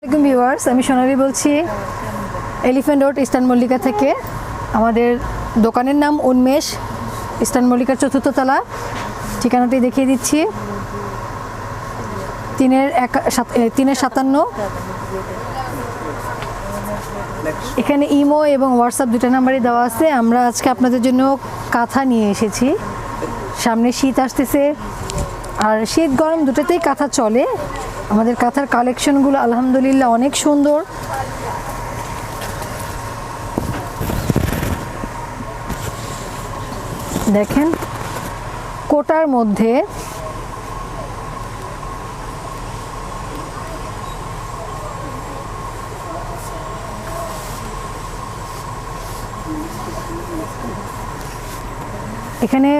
আসসালামু ভিউয়ার্স, আমি সোনালী বলছি এলিফ্যান্ট রোড ইস্টার্ন মল্লিকা থেকে। আমাদের দোকানের নাম উন্মেষ, ইস্টার্ন মল্লিকার 4র্থ তলা। ঠিকানাটি দেখিয়ে দিচ্ছি, 3-57। এখানে ইমো এবং হোয়াটসঅ্যাপ দুটো নাম্বারই দেওয়া আছে। আমরা আজকে আপনাদের জন্য কাঁথা নিয়ে এসেছি। সামনে শীত আসতেছে, আর শীত গরম দুটোতেই কাঁথা চলে। আমাদের কাঁথার কালেকশনগুলো আলহামদুলিল্লাহ অনেক সুন্দর। দেখেন, কোটার মধ্যে এখানে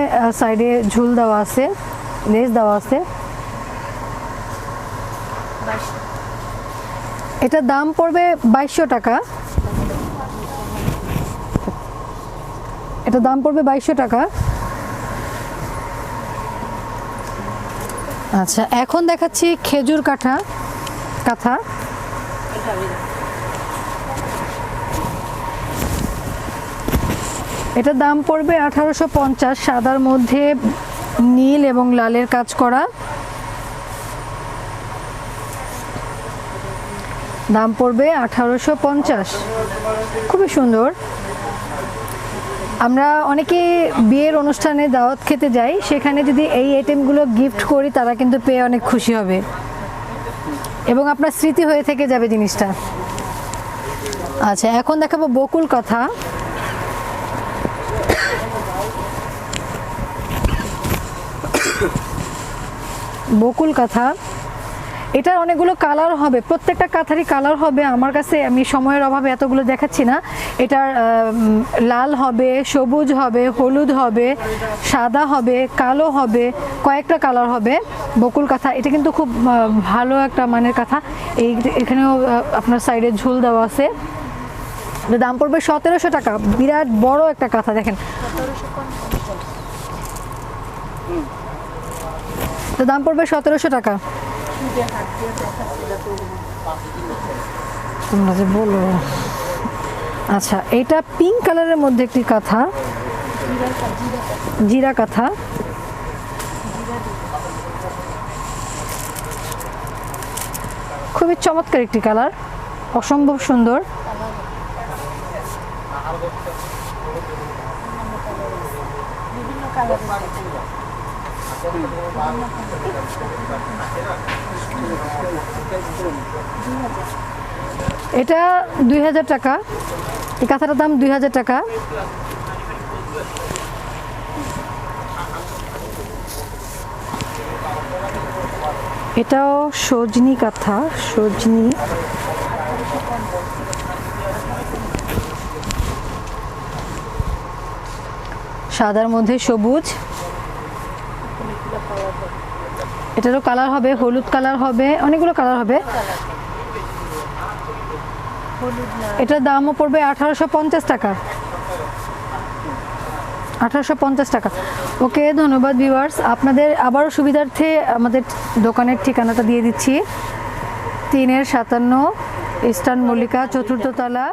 সাইডে ঝুল দেওয়া আছে, লেস দেওয়া আছে। এটার দাম পড়বে 2200 টাকা। এটার দাম পড়বে 2200 টাকা। আচ্ছা, এখন দেখাচ্ছি খেজুর কাঁথা। এটার দাম পড়বে 1850। সাদার মধ্যে নীল এবং লালের কাজ করা। দাম পড়বে 1850। খুবই সুন্দর। আমরা অনেকে বিয়ের অনুষ্ঠানে দাওয়াত খেতে যাই, সেখানে যদি এই আইটেমগুলো গিফট করি তারা কিন্তু পেয়ে অনেক খুশি হবে এবং আপনার স্মৃতি হয়ে থেকে যাবে জিনিসটা। আচ্ছা, এখন দেখাবো বকুল কাঁথা। বকুল কাঁথা, এটার অনেকগুলো কালার হবে, প্রত্যেকটা কাঁথারই কালার হবে। আমার কাছে, আমি সময়ের অভাবে এতগুলো দেখাচ্ছি না। এটার লাল হবে, সবুজ হবে, হলুদ হবে, সাদা হবে, কালো হবে, কয়েকটা কালার হবে বকুল কাঁথা। এটা কিন্তু খুব ভালো একটা মানের কাঁথা। এখানেও আপনার সাইডে ঝুল দেওয়া আছে। দাম পড়বে 1700 টাকা। বিরাট বড় একটা কাঁথা, দেখেন। তো দাম পড়বে 1700 টাকা। তোমরা যে বলো। আচ্ছা, এটা পিঙ্ক কালারের মধ্যে একটি কাঁথা, জিরা কাঁথা। খুবই চমৎকার একটি কালার, অসম্ভব সুন্দর। এটা 2000 টাকা। এই কাঁথাটার দাম 2000 টাকা। এটাও সজনি কাঁথা, সজনি। সাদার মধ্যে সবুজ। এটারও কালার হবে, হলুদ কালার হবে, অনেকগুলো কালার হবে। এটার দামও পড়বে 1850 টাকা। 1850 টাকা। ওকে, ধন্যবাদ ভিউয়ার্স। আপনাদের আবারও সুবিধার্থে আমাদের দোকানের ঠিকানাটা দিয়ে দিচ্ছি। 3-57 ইস্টার্ন মল্লিকা 4র্থ তলা।